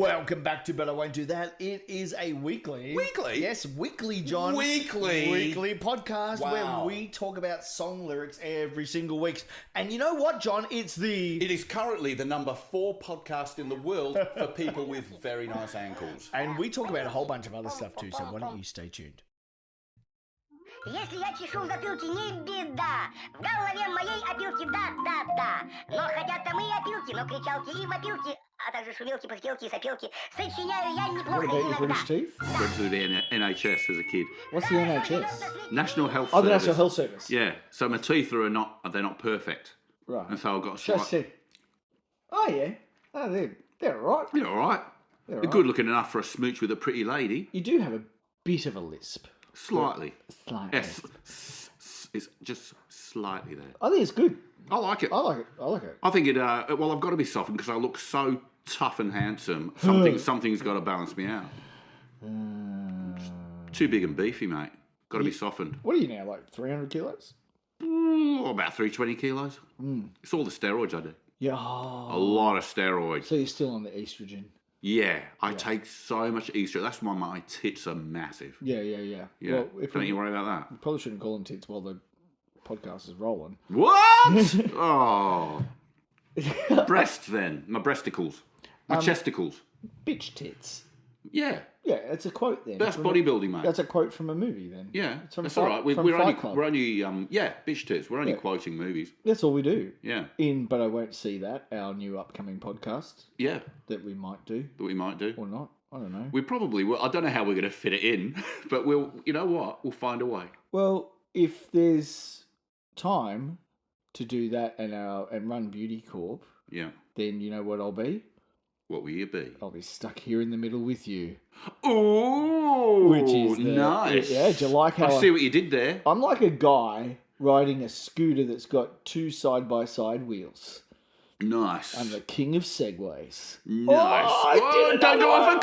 Welcome back to But I Won't Do That. It is a weekly... Weekly? Yes, weekly, John. Weekly podcast where we talk about song lyrics every single week. And you know what, John? It is currently the number 4 podcast in the world for people with very nice ankles. And we talk about a whole bunch of other stuff too, so why don't you stay tuned? Если я чешу в затылке, не беда. В голове моей опилки, да. Но хотят там и опилки, но кричалки и вопилки, а также шумелки, пыхтелки и сопелки. Сочиняю я неплохо иногда. Went through the NHS as a kid. What's the NHS? National Health Service. Oh, the National Health Service. Yeah, so my teeth are not perfect. Right. And so I've got a Just see. Oh, yeah. Oh, they're all right. They're all right. They're good looking enough for a smooch with a pretty lady. You do have a bit of a lisp. Slightly. Slightly. Yes. It's just slightly there. I think it's good. I like it. I like it. I think it, well, I've got to be softened because I look so tough and handsome. Something's got to balance me out. Too big and beefy, mate. Got to be softened. What are you now, like 300 kilos? About 320 kilos. It's all the steroids I do. Yeah. A lot of steroids. So you're still on the estrogen? Yeah, I take so much estrogen. That's why my tits are massive. Yeah. Well, don't you worry about that? You probably shouldn't call them tits while the podcast is rolling. What? Oh. Breasts then. My breasticles. My chesticles. Bitch tits. Yeah. Yeah, it's a quote then. That's bodybuilding, mate. That's a quote from a movie then. Yeah, it's from that's all right. We're only bitch tits. We're only quoting movies. That's all we do. Yeah. But I Won't See That, our new upcoming podcast. Yeah. That we might do. Or not. I don't know. We probably will. I don't know how we're going to fit it in, but you know what? We'll find a way. Well, if there's time to do that and run Beauty Corp, then you know what I'll be? What will you be? I'll be stuck here in the middle with you. Oh, which is nice. Yeah, do you like how I see what you did there? I'm like a guy riding a scooter that's got 2 side-by-side wheels. Nice. I'm the king of segways. Nice. Oh, don't go off a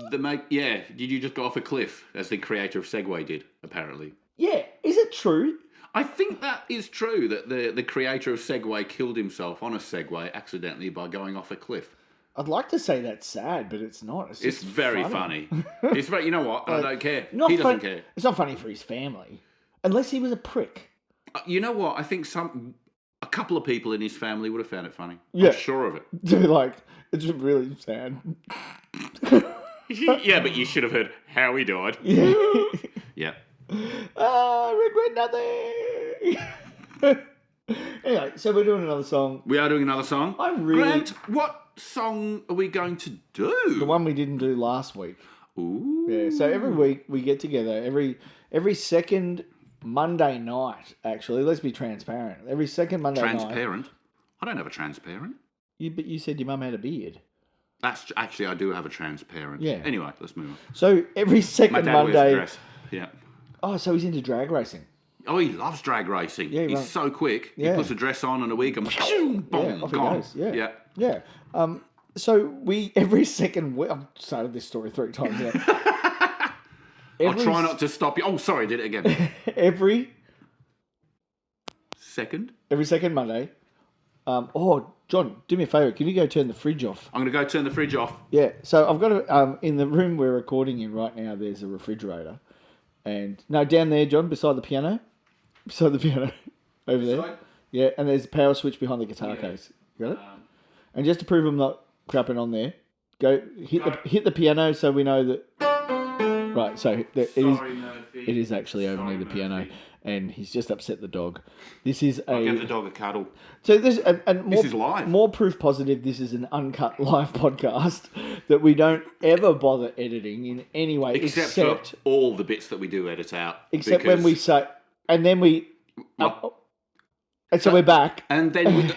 cliff! Did you just go off a cliff, as the creator of Segway did, apparently? Yeah, is it true? I think that is true, that the creator of Segway killed himself on a Segway accidentally by going off a cliff. I'd like to say that's sad, but it's not. It's very funny. It's very, you know what? I don't care. He doesn't care. It's not funny for his family, unless he was a prick. You know what? I think a couple of people in his family would have found it funny. Yeah. I'm sure of it. Like, it's really sad. Yeah, but you should have heard how he died. Yeah. Yeah. Regret nothing. Anyway, so we're doing another song. We are doing another song. Grant, what song are we going to do? The one we didn't do last week. Ooh. Yeah, so every week we get together, every second Monday night, actually. Let's be transparent. Every second Monday night. Transparent? I don't have a transparent. But you said your mum had a beard. Actually, I do have a transparent. Yeah. Anyway, let's move on. So every second My dad Monday. wears a dress. Yeah. Oh, so he's into drag racing. Oh, he loves drag racing. Yeah, he's so quick. Yeah. He puts a dress on and a wig and boom, Off gone. he goes. Yeah. So we every second week. I've started this story 3 times now. I'll try not to stop you. Oh, sorry, I did it again. every second Monday. John, do me a favour. Can you go turn the fridge off? I'm going to go turn the fridge off. Yeah. So I've got in the room we're recording in right now. There's a refrigerator, and down there, John, beside the piano, over there. Yeah, and there's a power switch behind the guitar case. You got it? And just to prove I'm not crapping on there, go hit the piano so we know that. Right. So it is actually over near the piano. And he's just upset the dog. This is I'll give the dog a cuddle. So this and more, this is live. More proof positive. This is an uncut live podcast that we don't ever bother editing in any way, except for all the bits that we do edit out. Except when we say, and then we, and so we're back. And then we.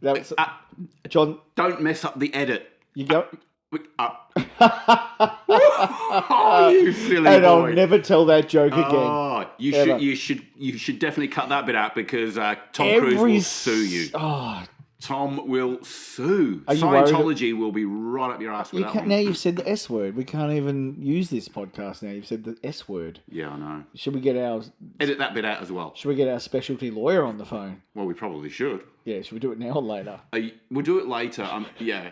That was John. Don't mess up the edit. You go. Oh, you silly and boy. I'll never tell that joke again. Oh, you should definitely cut that bit out because Tom Cruise will sue you. Oh, Tom will sue. Are you worried- Scientology will be right up your ass with that one. Now you've said the S word. We can't even use this podcast now. You've said the S word. Yeah, I know. Should we get our Edit that bit out as well. Should we get our specialty lawyer on the phone? Well, we probably should. Yeah, should we do it now or later? We'll do it later. Yeah.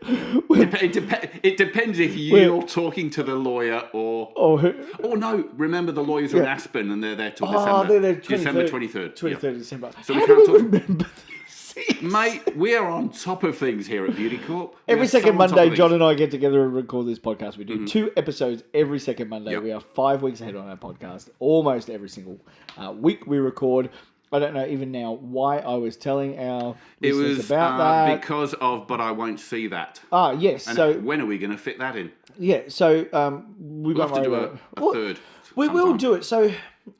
It depends if you're talking to the lawyer or... Oh, no. Remember, the lawyers are in Aspen and they're there till December. They're there December 23rd. 23rd December. So we How can't do we talk... remember this? Mate, we are on top of things here at Beauty Corp. Every second Monday, John and I get together and record this podcast. We do 2 episodes every second Monday. Yep. We are 5 weeks ahead on our podcast. Almost every single week we record. I don't know even now why I was telling our listeners about that. Because of, but I won't see that. Ah, yes. And so when are we going to fit that in? Yeah, so We'll have to do a third. We will do it. So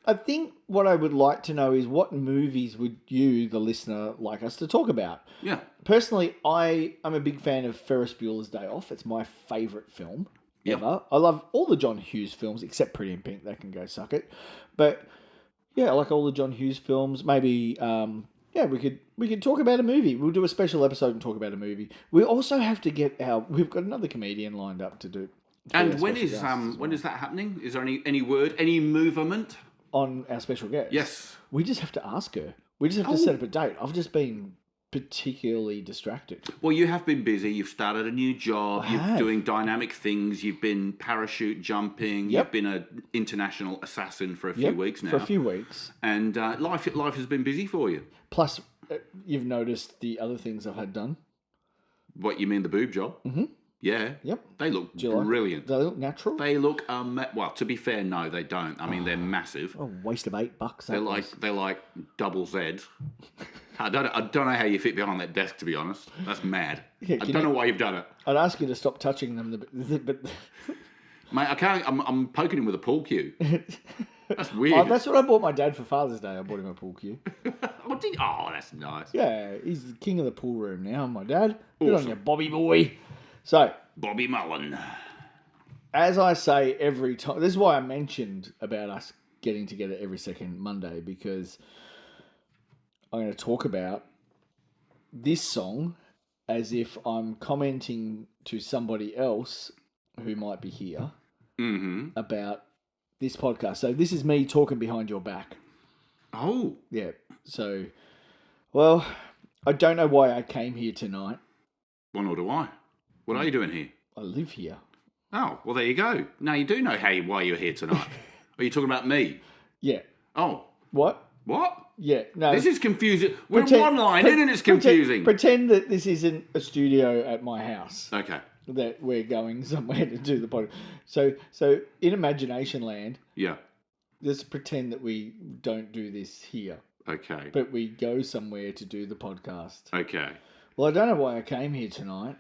I think what I would like to know is what movies would you, the listener, like us to talk about? Yeah. Personally, I'm a big fan of Ferris Bueller's Day Off. It's my favourite film ever. I love all the John Hughes films except Pretty in Pink. They can go suck it. But yeah, I like all the John Hughes films. Maybe we could talk about a movie. We'll do a special episode and talk about a movie. We also have to get we've got another comedian lined up to do. And when is that happening? Is there any word, any movement on our special guest? Yes. We just have to ask her. We just have to set up a date. I've just been particularly distracted. Well, you have been busy. You've started a new job. You're doing dynamic things. You've been parachute jumping. Yep. You've been an international assassin for a few weeks now. For a few weeks. And life has been busy for you. Plus, you've noticed the other things I've had done. What, you mean the boob job? Mm-hmm. Yeah. Yep. They look brilliant. They look natural? They look, well, to be fair, no, they don't. I mean, they're massive. A waste of $8. They're like double Z's. I don't know how you fit behind that desk, to be honest. That's mad. Yeah, I don't know why you've done it. I'd ask you to stop touching them, but mate, I can't. I'm poking him with a pool cue. That's weird. That's what I bought my dad for Father's Day. I bought him a pool cue. Oh, that's nice. Yeah, he's the king of the pool room now, my dad. Good Awesome. on you, Bobby boy. So, Bobby Mullen. as I say every time, this is why I mentioned about us getting together every second Monday, because I'm going to talk about this song as if I'm commenting to somebody else who might be here about this podcast. So this is me talking behind your back. Oh. Yeah. So, well, I don't know why I came here tonight. Well, nor do I. What are you doing here? I live here. Oh, well, there you go. Now you do know why you're here tonight. Are you talking about me? Yeah. Oh. What? What? Yeah. No. This is confusing. We're one line in and it's confusing. Pretend that this isn't a studio at my house. Okay. That we're going somewhere to do the podcast. So in imagination land, yeah, let's pretend that we don't do this here. Okay. But we go somewhere to do the podcast. Okay. Well, I don't know why I came here tonight.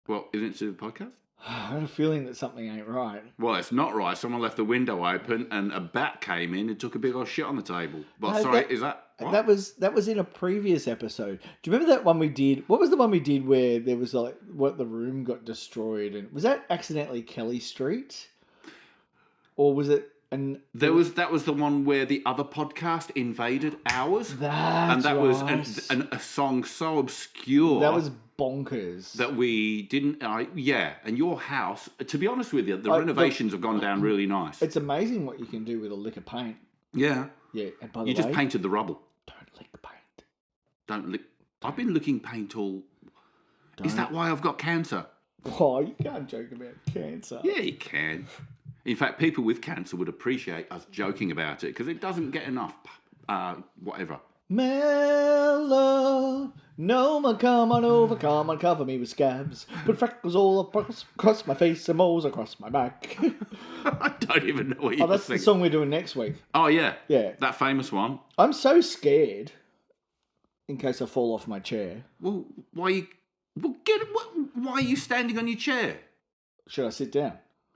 Well, isn't it to do the podcast? I had a feeling that something ain't right. Well, it's not right. Someone left the window open and a bat came in and took a big old shit on the table. But No, sorry, that- is that... What? That was in a previous episode. Do you remember that one we did? What was the one we did where there was like the room got destroyed, and was that accidentally Kelly Street, or was it? That was the one where the other podcast invaded ours. That's that right. was a song so obscure. That was bonkers. That we didn't. Yeah, and your house. To be honest with you, the renovations have gone down really nice. It's amazing what you can do with a lick of paint. Yeah. Yeah, and by the you way, just painted the rubble. Don't lick paint. Don't lick. I've been licking paint all. Is that why I've got cancer? Oh, you can't joke about cancer. Yeah, you can. In fact, people with cancer would appreciate us joking about it because it doesn't get enough. Whatever. Mellow, no man come on over, come and cover me with scabs. But freckles all across my face and moles across my back. I don't even know what you're that's singing. the song we're doing next week. Oh, yeah. Yeah. That famous one. I'm so scared in case I fall off my chair. Well, why are you standing on your chair? Should I sit down?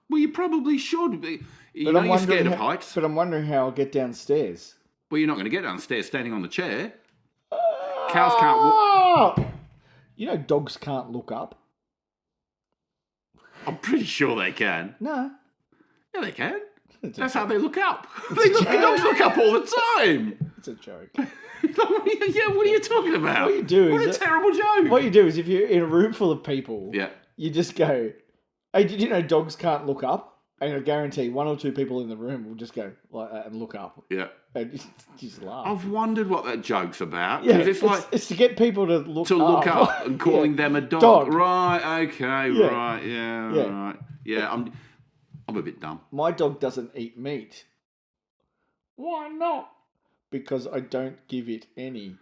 Well, you probably should. You're scared of heights. But I'm wondering how I'll get downstairs. Well, you're not going to get downstairs standing on the chair. Cows can't walk. You know dogs can't look up. I'm pretty sure they can. No. Yeah, they can. That's how they look up. Dogs look up all the time. It's a joke. What are you talking about? What you do What is a terrible joke. What you do is if you're in a room full of people, Yeah. you just go, hey, did you know dogs can't look up? And I guarantee one or two people in the room will just go like that and look up. Yeah. And just laugh. I've wondered what that joke's about. Yeah, 'Cause it's to get people to look up and calling them a dog. Right, okay, right, right. Yeah, I'm a bit dumb. My dog doesn't eat meat. Why not? Because I don't give it any.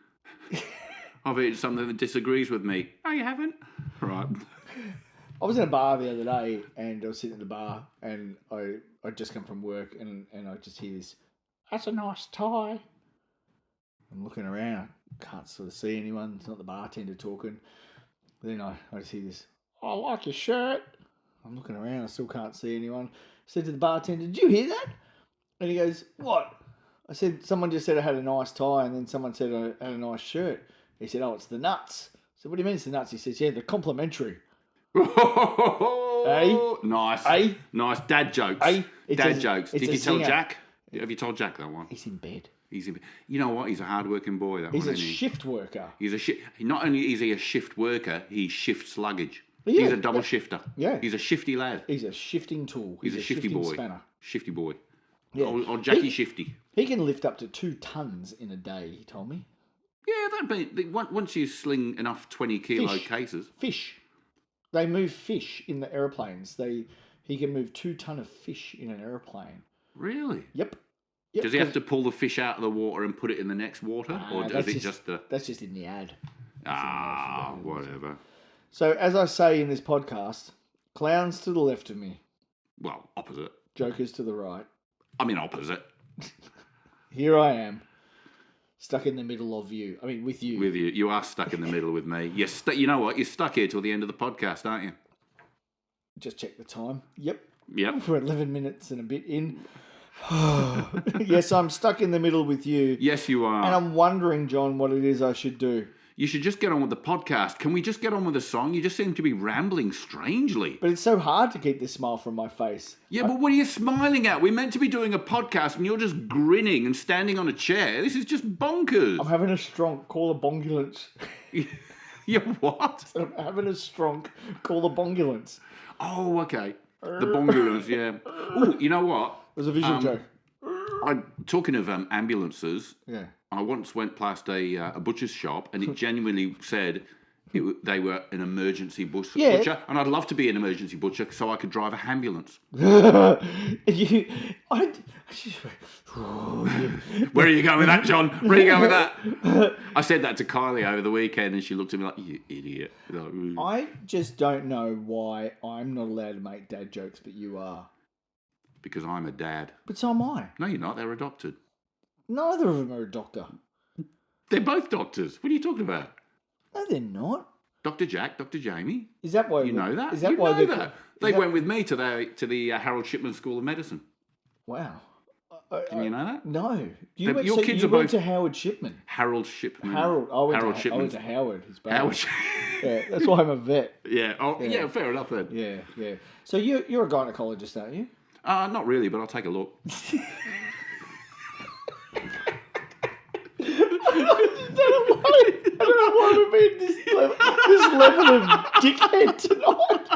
I've eaten something that disagrees with me. No, you haven't. Right. I was in a bar the other day and I was sitting in the bar and I'd just come from work and I just hear this, that's a nice tie. I'm looking around, can't sort of see anyone. It's not the bartender talking. Then I just hear this, I like your shirt. I'm looking around, I still can't see anyone. I said to the bartender, did you hear that? And he goes, what? I said, someone just said I had a nice tie and then someone said I had a nice shirt. He said, oh, it's the nuts. I said, what do you mean it's the nuts? He says, yeah, they're complimentary. Nice. Nice. Dad jokes. Dad jokes. Did you tell Jack? Have you told Jack that one? He's in bed. You know what? He's a hard-working boy. He's a shift worker. Not only is he a shift worker, he shifts luggage. Yeah, he's a double shifter. Yeah. He's a shifty lad. He's a shifting tool. He's a shifty boy. Spanner. Shifty boy. Yeah. Or Jackie Shifty. He can lift up to 2 tons in a day, he told me. Yeah, that'd be... Once you sling enough 20-kilo cases... Fish. They move fish in the aeroplanes. He can move 2 ton of fish in an aeroplane. Really? Yep. Does he have to pull the fish out of the water and put it in the next water? Or does it just... That's just in the ad. Whatever. So, as I say in this podcast, clowns to the left of me. Well, opposite. Jokers to the right. I mean opposite. Here I am. Stuck in the middle of you. I mean, with you. With you. You are stuck in the middle with me. You know what? You're stuck here till the end of the podcast, aren't you? Just check the time. Yep. Yep. We're 11 minutes and a bit in. Yes, I'm stuck in the middle with you. Yes, you are. And I'm wondering, John, what it is I should do. You should just get on with the podcast. Can we just get on with the song? You just seem to be rambling strangely. But it's so hard to keep this smile from my face. Yeah, but what are you smiling at? We're meant to be doing a podcast and you're just grinning and standing on a chair. This is just bonkers. I'm having a stronk. Call a bongulance. You're what? I'm having a stronk. Call the bongulance. Oh, okay. The bongulance, yeah. Oh, you know what? It was a visual joke. Talking of ambulances, yeah. I once went past a butcher's shop and it genuinely said they were an emergency butcher. And I'd love to be an emergency butcher so I could drive a ambulance. Where are you going with that, John? Where are you going with that? I said that to Kylie over the weekend and she looked at me like, you idiot. I just don't know why I'm not allowed to make dad jokes, but you are. Because I'm a dad. But so am I. No, you're not. They're adopted. Neither of them are a doctor. They're both doctors. What are you talking about? No, they're not. Dr. Jack, Dr. Jamie. Is that why you know that? Is that you why know that? They went with me to the Harold Shipman School of Medicine. Wow. Didn't you know that? No. Your kids went to Howard Shipman. Harold Shipman. I went to Howard. His baby. Howard. Yeah, that's why I'm a vet. Yeah. Oh, yeah. Fair enough then. Yeah. So you're a gynecologist, aren't you? Not really, but I'll take a look. I don't know why we're being this level of dickhead tonight.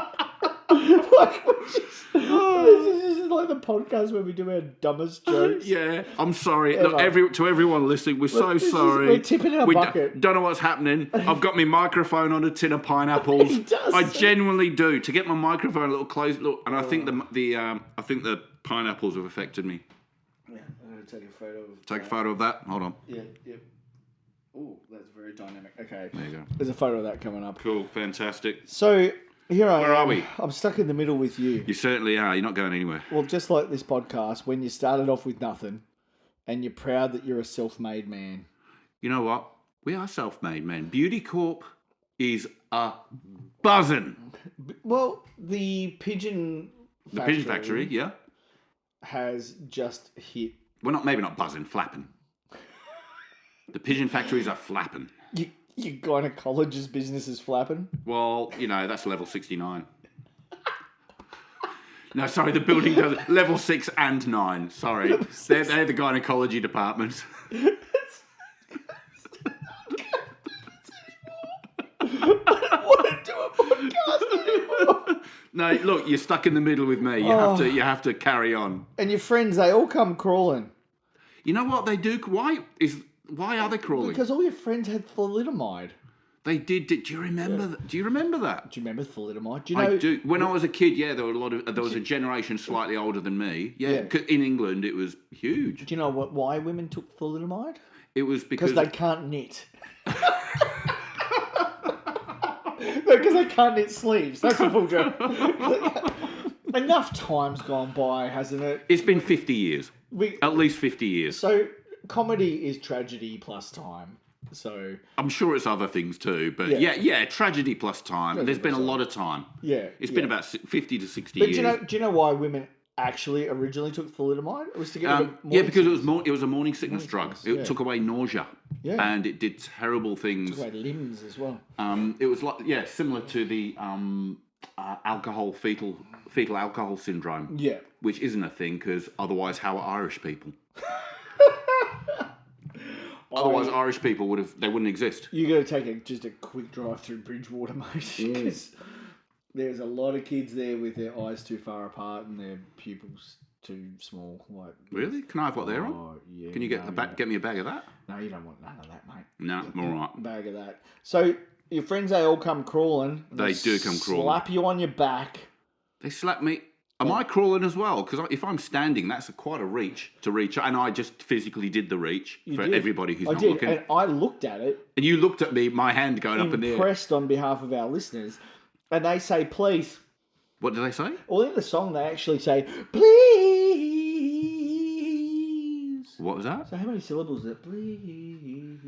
This is like the podcast where we do our dumbest jokes. Yeah, I'm sorry. Look, to everyone listening, we're so sorry. We're tipping our bucket. Don't know what's happening. I've got my microphone on a tin of pineapples. I genuinely do. To get my microphone a little close, and I think the pineapples have affected me. Yeah, I'm gonna take a photo of. Take a photo of that. Hold on. Yeah. Oh, that's very dynamic. Okay. There you go. There's a photo of that coming up. Cool. Fantastic. So here I am. Where are we? I'm stuck in the middle with you. You certainly are. You're not going anywhere. Well, just like this podcast, when you started off with nothing, and you're proud that you're a self-made man. You know what? We are self-made men. Beauty Corp is a buzzing. Well, the pigeon factory. Yeah. Has just hit. We're maybe not buzzing, flapping. The pigeon factories are flapping. Your gynecologist business is flapping? Well, that's level 69. No, sorry, the building does level 6 and 9. Sorry, they're the gynecology departments. podcast anymore. No, look, you're stuck in the middle with me. You have to carry on. And your friends, they all come crawling. You know what they do? Why are they crawling? Because all your friends had thalidomide. They did. Do you remember? Do you remember that? Do you remember thalidomide? Do you know? I do. When I was a kid, there were there was a generation slightly older than me. Yeah. In England, it was huge. Do you know why women took thalidomide? It was because they can't knit. Because they can't knit sleeves. That's a full joke. Enough time's gone by, hasn't it? It's been 50 years. At least 50 years. So comedy is tragedy plus time. So I'm sure it's other things too, but yeah, tragedy plus time. There's been a lot of time. Yeah, it's been about 50 to 60 years. But do you know why women actually originally took thalidomide? It was to get because it was a morning sickness drug. It took away nausea. Yeah. And it did terrible things. Took away limbs as well. It was similar to the fetal alcohol syndrome. Yeah. Which isn't a thing because otherwise, how are Irish people? Otherwise, Irish people wouldn't exist. You got to take just a quick drive through Bridgewater, mate, because there's a lot of kids there with their eyes too far apart and their pupils too small. Like, really? Can I have what they're on? Yeah. Can you get me a bag of that? No, you don't want none of that, mate. No, all right. Bag of that. So your friends, they all come crawling. They do come crawling. Slap you on your back. They slap me. Am I crawling as well? Because if I'm standing, that's quite a reach to reach. And I just physically did the reach everybody who's not looking. And I looked at it. And you looked at me, my hand going up in the air. Impressed on behalf of our listeners. And they say, please. What do they say? Well, in the song, they actually say, please. What was that? So how many syllables is it? Please.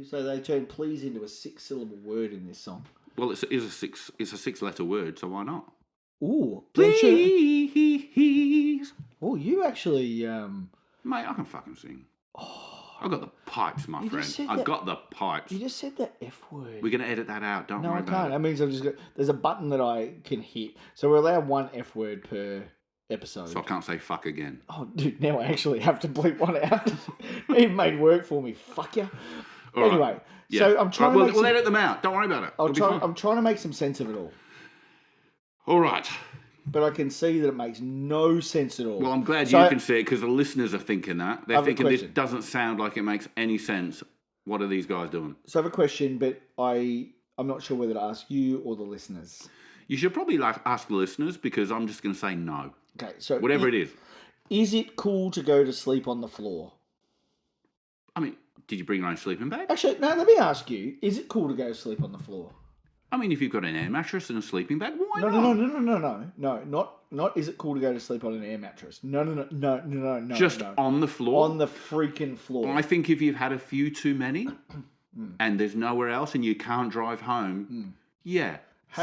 So they turn please into a 6-syllable word in this song. Well, it's a 6-letter word, so why not? Ooh, please. Oh, you actually, mate, I can fucking sing. Oh, I got the pipes, my friend. I got the pipes. You just said the F word. We're gonna edit that out. Don't worry about it. No, I can't. That means there's a button that I can hit, so we're allowed one F word per episode. So I can't say fuck again. Oh, dude, now I actually have to bleep one out. It made work for me. Fuck you. Anyway, right. So I'm trying to. We'll edit them out. Don't worry about it. I'm trying to make some sense of it all. All right. But I can see that it makes no sense at all. Well, I'm glad you can see it because the listeners are thinking that. They're thinking this doesn't sound like it makes any sense. What are these guys doing? So I have a question, but I'm not sure whether to ask you or the listeners. You should probably ask the listeners because I'm just going to say no. Okay, so whatever it is. Is it cool to go to sleep on the floor? I mean, did you bring your own sleeping bag? Actually, no, let me ask you. Is it cool to go to sleep on the floor? I mean, if you've got an air mattress and a sleeping bag, why not? No, not is it cool to go to sleep on an air mattress? No. Just on the floor? On the freaking floor. I think if you've had a few too many and there's nowhere else and you can't drive home,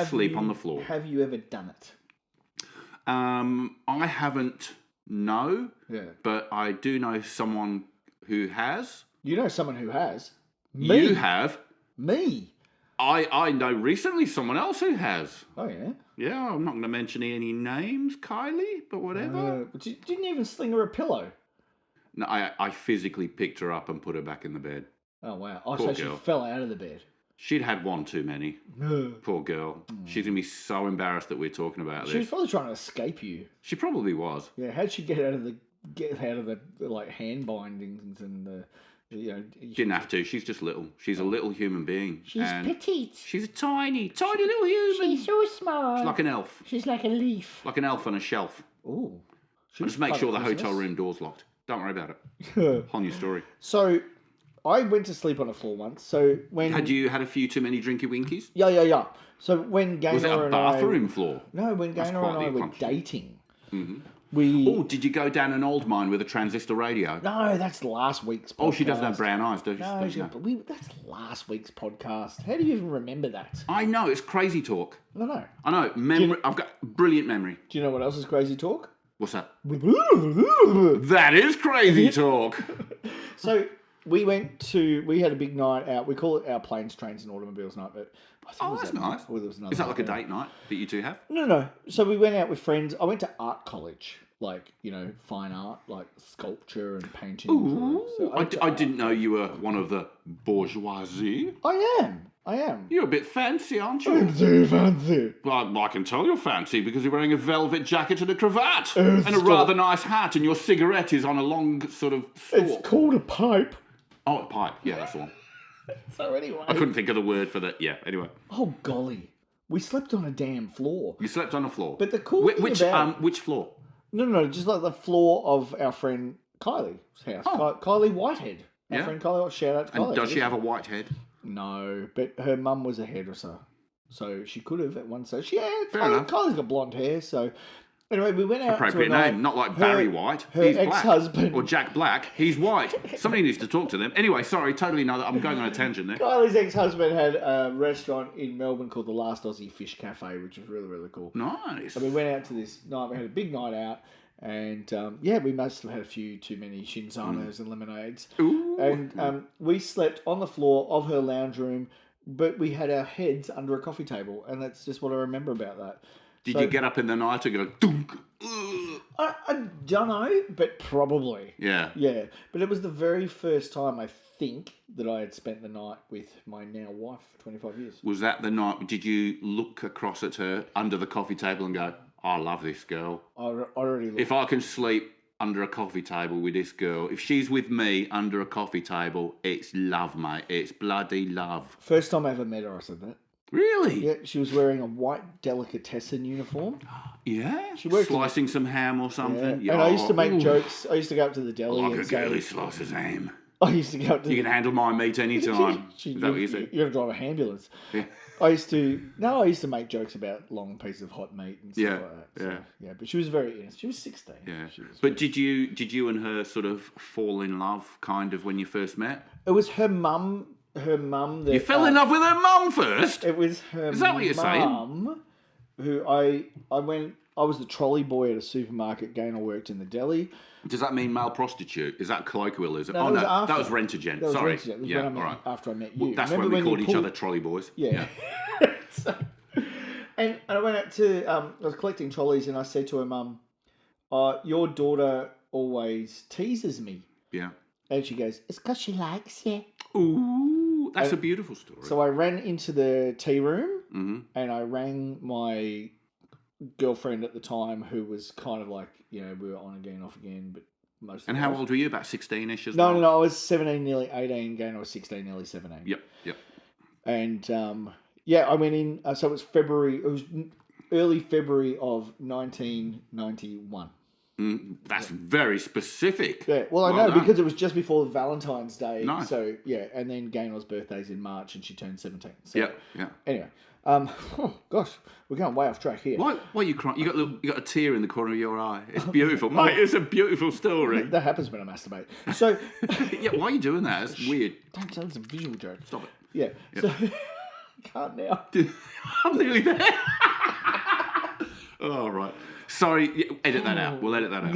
sleep on the floor. Have you ever done it? I haven't, no. Yeah. But I do know someone who has. You know someone who has? Me. You have. Me. I know recently someone else who has. Oh, yeah? Yeah, I'm not going to mention any names, Kylie, but whatever. But you didn't even sling her a pillow. No, I physically picked her up and put her back in the bed. Oh, wow. So she fell out of the bed. She'd had one too many. Poor girl. She's going to be so embarrassed that we're talking about this. She was probably trying to escape you. She probably was. Yeah, how'd she get out of the like hand bindings and the... Didn't have to. She's just little. She's a little human being. She's petite. She's a tiny little human. She's so small. She's like an elf. She's like a leaf. Like an elf on a shelf. Ooh. Just make sure the hotel room door's locked. Don't worry about it. Whole new story. So, I went to sleep on the floor once. So when had you had a few too many drinky winkies? Yeah. So when Gaynor was it a bathroom floor? No, when Gaynor and I were dating. Mm-hmm. Did you go down an old mine with a transistor radio? No, that's last week's podcast. Oh, she doesn't have brown eyes, does she? No, that's last week's podcast. How do you even remember that? I know, it's crazy talk. No. I know, memory. I've got brilliant memory. Do you know what else is crazy talk? What's that? That is crazy talk. So we had a big night out. We call it our planes, trains and automobiles night, but that's nice. Is that like a date night that you two have? No. So we went out with friends. I went to art college, fine art, like sculpture and painting. Ooh, so I didn't know you were one of the bourgeoisie. I am. I am. You're a bit fancy, aren't you? I'm so fancy. Well, I can tell you're fancy because you're wearing a velvet jacket and a cravat and a stop. rather nice hat, and your cigarette is on a long sort of stalk. It's called a pipe. Oh, a pipe. Yeah, that's the one. So anyway. I couldn't think of the word for that. Yeah, anyway. Oh, golly. We slept on a damn floor. You slept on the floor. But the cool thing about... Which floor? No, just like the floor of our friend Kylie's house. Oh. Kylie Whitehead. Our Yeah. friend Kylie. Shout out to Kylie. And does she have a white head? No, but her mum was a hairdresser. So she could have at one stage. Yeah, Fair enough. Kylie's got blonde hair, so... Anyway, we went out Appropriate to a night. name, not like Barry White. Her He's ex-husband... black. Or Jack Black. He's white. Somebody needs to talk to them. Anyway, sorry, totally another. I'm going on a tangent there. Kylie's ex-husband had a restaurant in Melbourne called the Last Aussie Fish Cafe, which was really, really cool. Nice. So we went out to this night. We had a big night out. And, we must have had a few too many shinzanos and lemonades. Ooh. And we slept on the floor of her lounge room, but we had our heads under a coffee table. And that's just what I remember about that. Did you get up in the night and go, dunk? I don't know, but probably. Yeah. Yeah. But it was the very first time, I think, that I had spent the night with my now wife for 25 years. Was that the night? Did you look across at her under the coffee table and go, I love this girl? I already looked. If I can sleep under a coffee table with this girl, if she's with me under a coffee table, it's love, mate. It's bloody love. First time I ever met her, I said that. Really? Yeah, she was wearing a white delicatessen uniform. Yeah? She worked Slicing some ham or something? Yeah. And I used to make jokes. I used to go up to the deli Like and a say... girly slices ham. I used to go up to... You can handle my meat any time. Is that what you said? You're going to drive an ambulance. Yeah. I used to make jokes about long pieces of hot meat and stuff like that. So, yeah, but she was very innocent. She was 16. Yeah. She was But did you and her sort of fall in love kind of when you first met? It was her mum that... You fell in love with her mum first? It was her Is that what you're saying? mum who I was the trolley boy at a supermarket. Gaynor worked in the deli. Does that mean male prostitute? Is that colloquialism? No, that was rent-a-gent. Sorry. Yeah, all right. After I met you. Well, that's Remember when we called you each other trolley boys. Yeah. So, and I went out to, I was collecting trolleys and I said to her mum, your daughter always teases me. Yeah. And she goes, it's because she likes you. Ooh, that's a beautiful story. So I ran into the tea room and I rang my girlfriend at the time, who was kind of like, we were on again, off again, but most of the And time. how old were you? About 16-ish as well? No, I was 17, nearly 18, Gaynor was 16, nearly 17. Yep. And, I went in, so it was early February of 1991. That's very specific. Yeah, well, I know, because it was just before Valentine's Day. Nice. So, and then Gaynor's birthday's in March and she turned 17. So, Yeah. Anyway, gosh, we're going way off track here. Why are you crying? You got a tear in the corner of your eye. It's beautiful, mate. It's a beautiful story. That happens when I masturbate. So, Yeah, why are you doing that? It's weird. don't tell it's a visual joke. Stop it. Yeah. So, I can't now. I'm nearly there. Oh, right. Sorry, edit that out. We'll edit that out.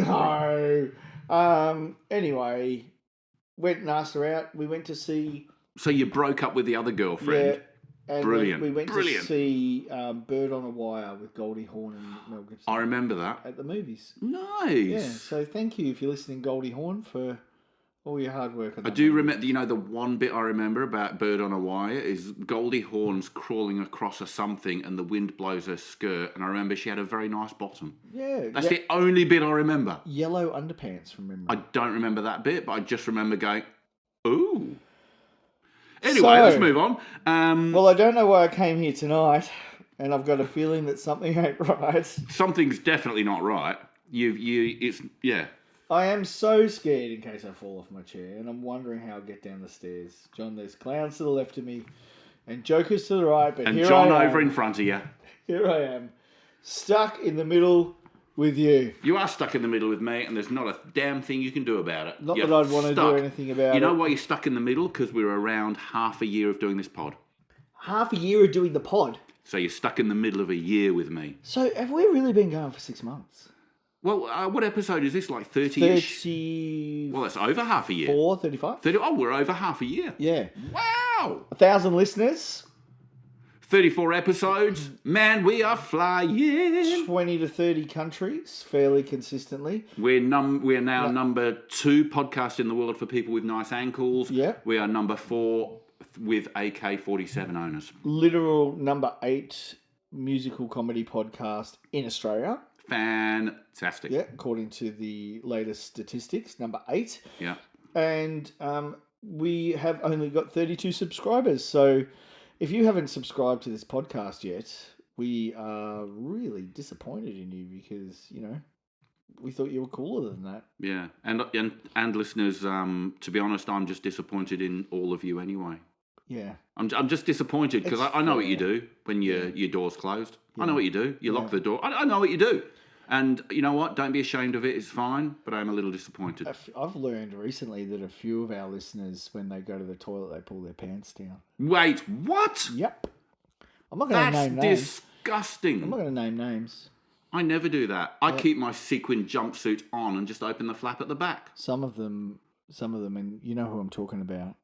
No. Anyway, went and asked her out. We went to see... So you broke up with the other girlfriend. Yeah. And Brilliant. We went to see Bird on a Wire with Goldie Hawn and Mel Gibson. I remember that. At the movies. Nice. Yeah, so thank you if you're listening, Goldie Hawn, for all your hard work. I do remember, the one bit I remember about Bird on a Wire is Goldie Hawn's crawling across a something and the wind blows her skirt, and I remember she had a very nice bottom. Yeah. That's the only bit I remember. Yellow underpants from memory. I don't remember that bit, but I just remember going, ooh. Anyway, So, let's move on. Well, I don't know why I came here tonight, and I've got a feeling that something ain't right. Something's definitely not right. Yeah. I am so scared in case I fall off my chair, and I'm wondering how I'll get down the stairs. John, there's clowns to the left of me, and jokers to the right, but And here John I am. over in front of you. Here I am, stuck in the middle with you. You are stuck in the middle with me, and there's not a damn thing you can do about it. Not You're that I'd want to do stuck. anything about You know it. why you're stuck in the middle? Because we're around half a year of doing this pod. Half a year of doing the pod. So you're stuck in the middle of a year with me. So have we really been going for 6 months? Well, what episode is this? Like 30-ish? 34, Well, that's over half a year. 35? 30, we're over half a year. Yeah. Wow! 1,000 listeners. 34 episodes. Man, we are flying. 20 to 30 countries, fairly consistently. We're now number 2 podcast in the world for people with nice ankles. Yeah. We are number 4 with AK-47 owners. Literal number 8 musical comedy podcast in Australia. Fantastic. Yeah, according to the latest statistics, number 8. Yeah. And we have only got 32 subscribers. So if you haven't subscribed to this podcast yet, we are really disappointed in you because, you know, we thought you were cooler than that. Yeah. And listeners, to be honest, I'm just disappointed in all of you anyway. Yeah. I'm just disappointed because I know what you do when your door's closed. I know what you do. You lock the door. I know what you do. And you know what? Don't be ashamed of it. It's fine. But I'm a little disappointed. I've learned recently that a few of our listeners, when they go to the toilet, they pull their pants down. Wait, what? Yep. I'm not going to name names. That's disgusting. I'm not going to name names. I never do that. I keep my sequin jumpsuit on and just open the flap at the back. Some of them, and you know who I'm talking about.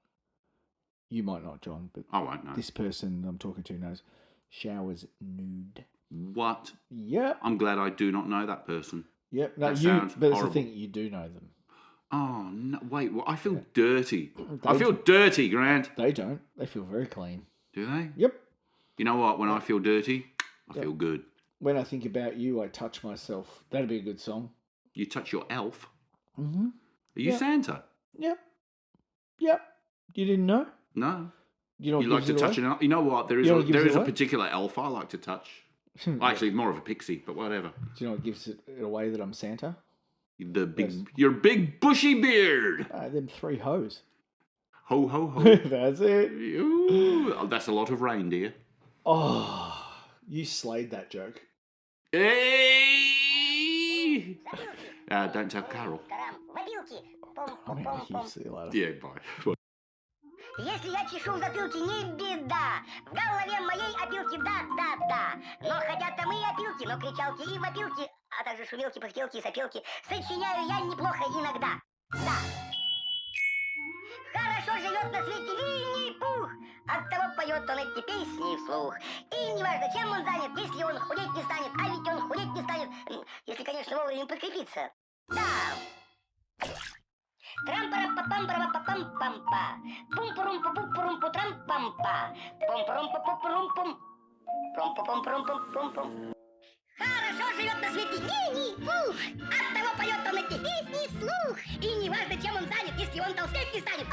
You might not, John, but I won't know. This person I'm talking to knows. Showers nude. What? Yep. I'm glad I do not know that person. Yep. No, that sounds but it's horrible. the thing, you do know them. Oh, no, wait. Well, I feel dirty. I feel dirty, Grant. They don't. They feel very clean. Do they? Yep. You know what? When I feel dirty, I feel good. When I think about you, I touch myself. That'd be a good song. You touch your elf? Mm-hmm. Are you Santa? Yep. Yep. You didn't know? No. You know what You like to touch an elf? You know what? There is a particular elf I like to touch. Well, actually, more of a pixie, but whatever. Do you know what gives it away that I'm Santa? Your big bushy beard. Them 3 hoes. Ho, ho, ho. That's it. Ooh, that's a lot of reindeer. Oh, you slayed that joke. Hey! Don't tell Carol. I'm out of here. See you later. Yeah, bye. Если я чешу в затылке, не беда. В голове моей опилки, да. Но хотят там и опилки, но кричалки и вопилки, а также шумелки, пыхтелки и сопелки сочиняю я неплохо иногда. Да. Хорошо живет на свете Винни-Пух, оттого поет он эти песни вслух. И неважно, чем он занят, если он худеть не станет, а ведь он худеть не станет, если, конечно, вовремя подкрепиться. Да. Трам-пара-па-пам-пара-па-пам-пам-па. Пум-пурум-пу-пум-пурум-пу-трам-пам-па. Пум-пурум-пу-пу-пурум-пум. Пум-пу-пум-пурум-пум-пум. Хорошо живет на свете Винни-Пух, оттого поет он эти песни вслух. И неважно, чем он занят, если он толстеть не станет,